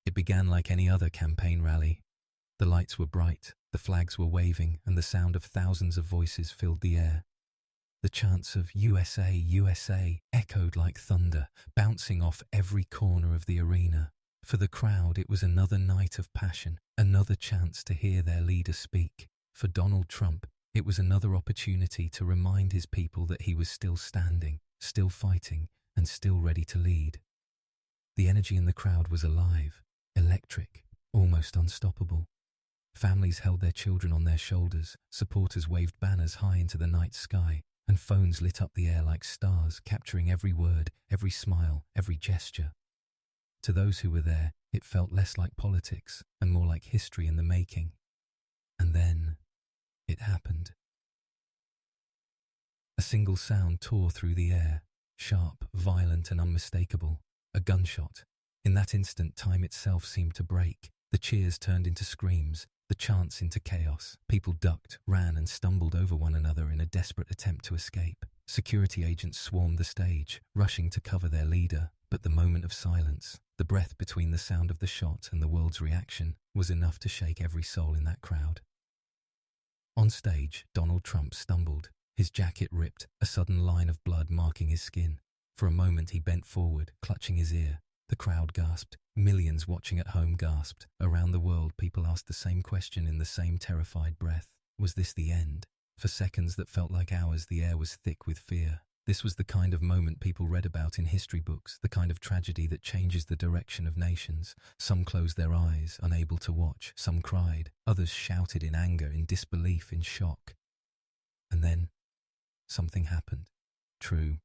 It began like any other campaign rally. The lights were bright, the flags were waving, and the sound of thousands of voices filled the air. The chants of USA, USA echoed like thunder, bouncing off every corner of the arena. For the crowd, it was another night of passion, another chance to hear their leader speak. For Donald Trump, it was another opportunity to remind his people that he was still standing, still fighting, and still ready to lead. The energy in the crowd was alive, electric, almost unstoppable. Families held their children on their shoulders, supporters waved banners high into the night sky, and phones lit up the air like stars, capturing every word, every smile, every gesture. To those who were there, it felt less like politics and more like history in the making. And then, it happened. A single sound tore through the air, sharp, violent, and unmistakable. A gunshot. In that instant, time itself seemed to break. The cheers turned into screams, the chants into chaos. People ducked, ran, and stumbled over one another in a desperate attempt to escape. Security agents swarmed the stage, rushing to cover their leader. But the moment of silence, the breath between the sound of the shot and the world's reaction, was enough to shake every soul in that crowd. On stage, Donald Trump stumbled, his jacket ripped, a sudden line of blood marking his skin. For a moment he bent forward, clutching his ear. The crowd gasped. Millions watching at home gasped. Around the world, people asked the same question in the same terrified breath. Was this the end? For seconds that felt like hours, the air was thick with fear. This was the kind of moment people read about in history books, the kind of tragedy that changes the direction of nations. Some closed their eyes, unable to watch. Some cried. Others shouted in anger, in disbelief, in shock. And then, something happened. True,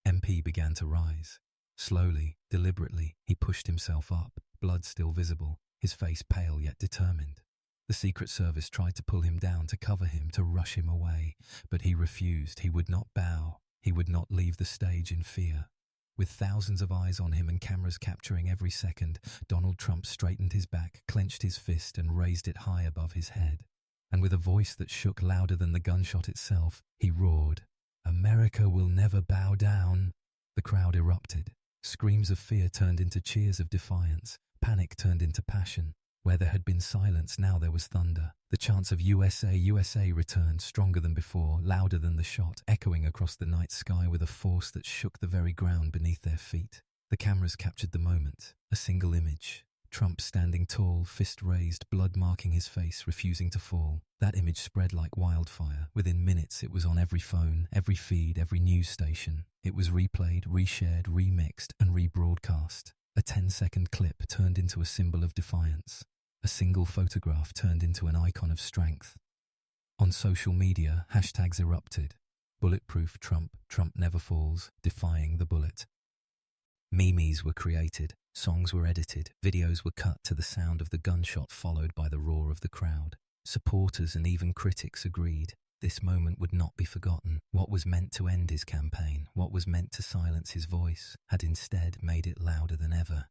MP began to rise. Slowly, deliberately, he pushed himself up, blood still visible, his face pale yet determined. The Secret Service tried to pull him down, to cover him, to rush him away. But he refused. He would not bow. He would not leave the stage in fear. With thousands of eyes on him and cameras capturing every second, Donald Trump straightened his back, clenched his fist, and raised it high above his head. And with a voice that shook louder than the gunshot itself, he roared, "America will never bow down." The crowd erupted. Screams of fear turned into cheers of defiance. Panic turned into passion. Where there had been silence, now there was thunder. The chants of USA, USA returned, stronger than before, louder than the shot, echoing across the night sky with a force that shook the very ground beneath their feet. The cameras captured the moment. A single image. Trump standing tall, fist raised, blood marking his face, refusing to fall. That image spread like wildfire. Within minutes, it was on every phone, every feed, every news station. It was replayed, reshared, remixed, and rebroadcast. A 10-second clip turned into a symbol of defiance. A single photograph turned into an icon of strength. On social media, hashtags erupted. Bulletproof Trump, Trump never falls, defying the bullet. Memes were created, songs were edited, videos were cut to the sound of the gunshot followed by the roar of the crowd. Supporters and even critics agreed. This moment would not be forgotten. What was meant to end his campaign, what was meant to silence his voice, had instead made it louder than ever.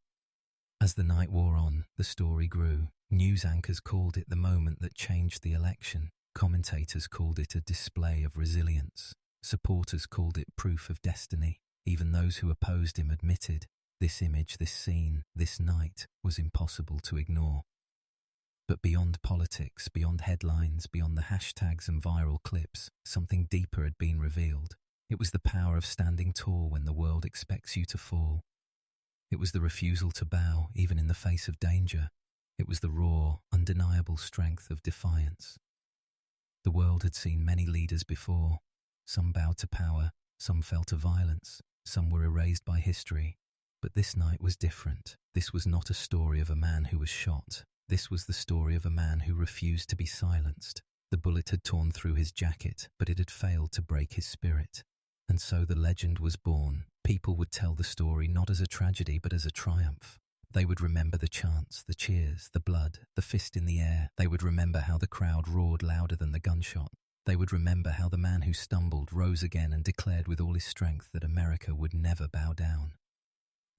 As the night wore on, the story grew. News anchors called it the moment that changed the election. Commentators called it a display of resilience. Supporters called it proof of destiny. Even those who opposed him admitted this image, this scene, this night was impossible to ignore. But beyond politics, beyond headlines, beyond the hashtags and viral clips, something deeper had been revealed. It was the power of standing tall when the world expects you to fall. It was the refusal to bow, even in the face of danger. It was the raw, undeniable strength of defiance. The world had seen many leaders before. Some bowed to power, some fell to violence, some were erased by history. But this night was different. This was not a story of a man who was shot. This was the story of a man who refused to be silenced. The bullet had torn through his jacket, but it had failed to break his spirit. And so the legend was born. People would tell the story not as a tragedy but as a triumph. They would remember the chants, the cheers, the blood, the fist in the air. They would remember how the crowd roared louder than the gunshot. They would remember how the man who stumbled rose again and declared with all his strength that America would never bow down.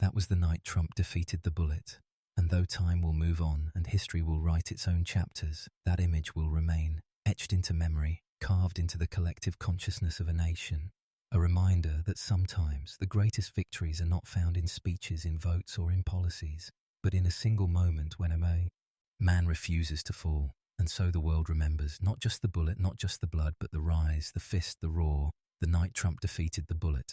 That was the night Trump defeated the bullet. And though time will move on and history will write its own chapters, that image will remain, etched into memory, carved into the collective consciousness of a nation. A reminder that sometimes the greatest victories are not found in speeches, in votes, or in policies. But in a single moment when man refuses to fall, and so the world remembers not just the bullet, not just the blood, but the rise, the fist, the roar. The night Trump defeated the bullet,